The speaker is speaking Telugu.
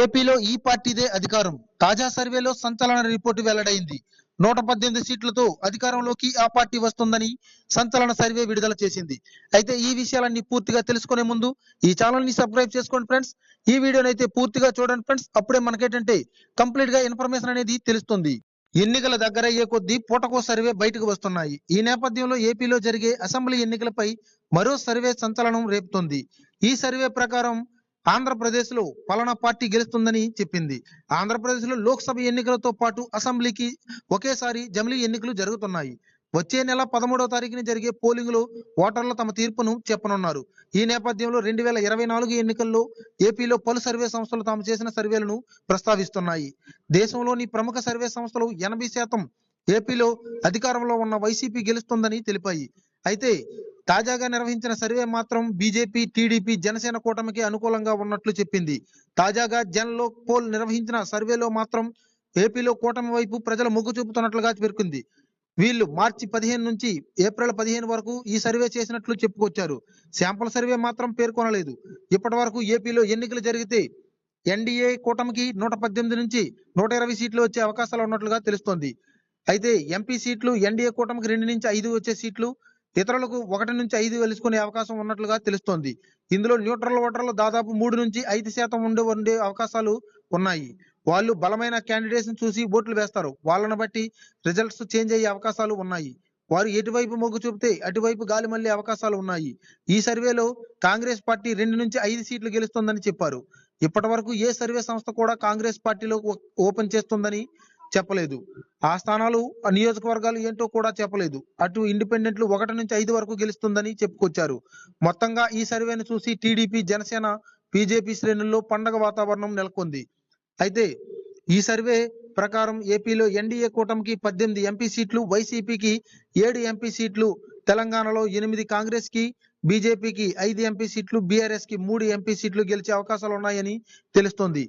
ఏపీలో ఈ పార్టీదే అధికారం. తాజా సర్వేలో సంచలన రిపోర్టు వెల్లడైంది. 118 సీట్లతో అధికారంలోకి ఆ పార్టీ వస్తుందని సంచలన సర్వే విడుదల చేసింది. అయితే ఈ విషయాలన్నీ పూర్తిగా తెలుసుకునే ముందు ఈ ఛానల్ ని సబ్స్క్రైబ్ చేసుకోండి ఫ్రెండ్స్. ఈ వీడియోని అయితే పూర్తిగా చూడండి ఫ్రెండ్స్. అప్పుడే మనకేంటంటే కంప్లీట్ గా ఇన్ఫర్మేషన్ అనేది తెలుస్తుంది. ఎన్నికల దగ్గరయ్యే కొద్దీ పూటకో సర్వే బయటకు వస్తున్నాయి. ఈ నేపథ్యంలో ఏపీలో జరిగే అసెంబ్లీ ఎన్నికలపై మరో సర్వే సంచలనం రేపుతోంది. ఈ సర్వే ప్రకారం ఆంధ్రప్రదేశ్ లో పలానా పార్టీ గెలుస్తుందని చెప్పింది. ఆంధ్రప్రదేశ్ లో లోక్సభ ఎన్నికలతో పాటు అసెంబ్లీకి ఒకేసారి జమిలీ ఎన్నికలు జరుగుతున్నాయి. వచ్చే నెల 13వ తారీఖున జరిగే పోలింగ్ లో ఓటర్లు తమ తీర్పును చెప్పనున్నారు. ఈ నేపథ్యంలో 2024 ఎన్నికల్లో ఏపీలో పలు సర్వే సంస్థలు తాము చేసిన సర్వేలను ప్రస్తావిస్తున్నాయి. దేశంలోని ప్రముఖ సర్వే సంస్థలు 80% ఏపీలో అధికారంలో ఉన్న వైసీపీ గెలుస్తుందని తెలిపాయి. అయితే తాజాగా నిర్వహించిన సర్వే మాత్రం బీజేపీ, టీడీపీ, జనసేన కూటమికి అనుకూలంగా ఉన్నట్లు చెప్పింది. తాజాగా జన్ లోక్ పోల్ నిర్వహించిన సర్వేలో మాత్రం ఏపీలో కూటమి వైపు ప్రజలు మొగ్గు చూపుతున్నట్లుగా పేర్కొంది. వీళ్ళు మార్చి 15 నుంచి ఏప్రిల్ 15 వరకు ఈ సర్వే చేసినట్లు చెప్పుకొచ్చారు. శాంపుల్ సర్వే మాత్రం పేర్కొనలేదు. ఇప్పటి వరకు ఏపీలో ఎన్నికలు జరిగితే ఎన్డీఏ కూటమికి 118 నుంచి 120 సీట్లు వచ్చే అవకాశాలు ఉన్నట్లుగా తెలుస్తోంది. అయితే ఎంపీ సీట్లు ఎన్డీఏ కూటమికి 2 నుంచి 5 వచ్చే సీట్లు, ఇతరులకు 1 నుంచి 5 వెలుసుకునే అవకాశం ఉన్నట్లుగా తెలుస్తోంది. ఇందులో న్యూట్రల్ ఓటర్లు దాదాపు 3 నుంచి 5% ఉండే అవకాశాలు ఉన్నాయి. వాళ్ళు బలమైన క్యాండిడేట్స్ చూసి ఓట్లు వేస్తారు. వాళ్ళని బట్టి రిజల్ట్స్ చేంజ్ అయ్యే అవకాశాలు ఉన్నాయి. వారు ఎటువైపు మొగ్గు చూపితే అటువైపు గాలి మళ్ళే అవకాశాలు ఉన్నాయి. ఈ సర్వేలో కాంగ్రెస్ పార్టీ 2 నుంచి 5 సీట్లు గెలుస్తుందని చెప్పారు. ఇప్పటి వరకు ఏ సర్వే సంస్థ కూడా కాంగ్రెస్ పార్టీలో ఓపెన్ చేస్తుందని చెప్పలేదు. ఆ స్థానాలు ఆ నియోజకవర్గాలు ఏంటో కూడా చెప్పలేదు. అటు ఇండిపెండెంట్లు 1 నుంచి 5 వరకు గెలుస్తుందని చెప్పుకొచ్చారు. మొత్తంగా ఈ సర్వేను చూసి టీడీపీ, జనసేన, బీజేపీ శ్రేణుల్లో పండగ వాతావరణం నెలకొంది. అయితే ఈ సర్వే ప్రకారం ఏపీలో ఎన్డీఏ కూటమికి 18 ఎంపీ సీట్లు, వైసీపీకి 7 ఎంపీ సీట్లు, తెలంగాణలో 8, కాంగ్రెస్ కి, బీజేపీకి 5 ఎంపీ సీట్లు, బీఆర్ఎస్ కి 3 ఎంపీ సీట్లు గెలిచే అవకాశాలు ఉన్నాయని తెలుస్తోంది.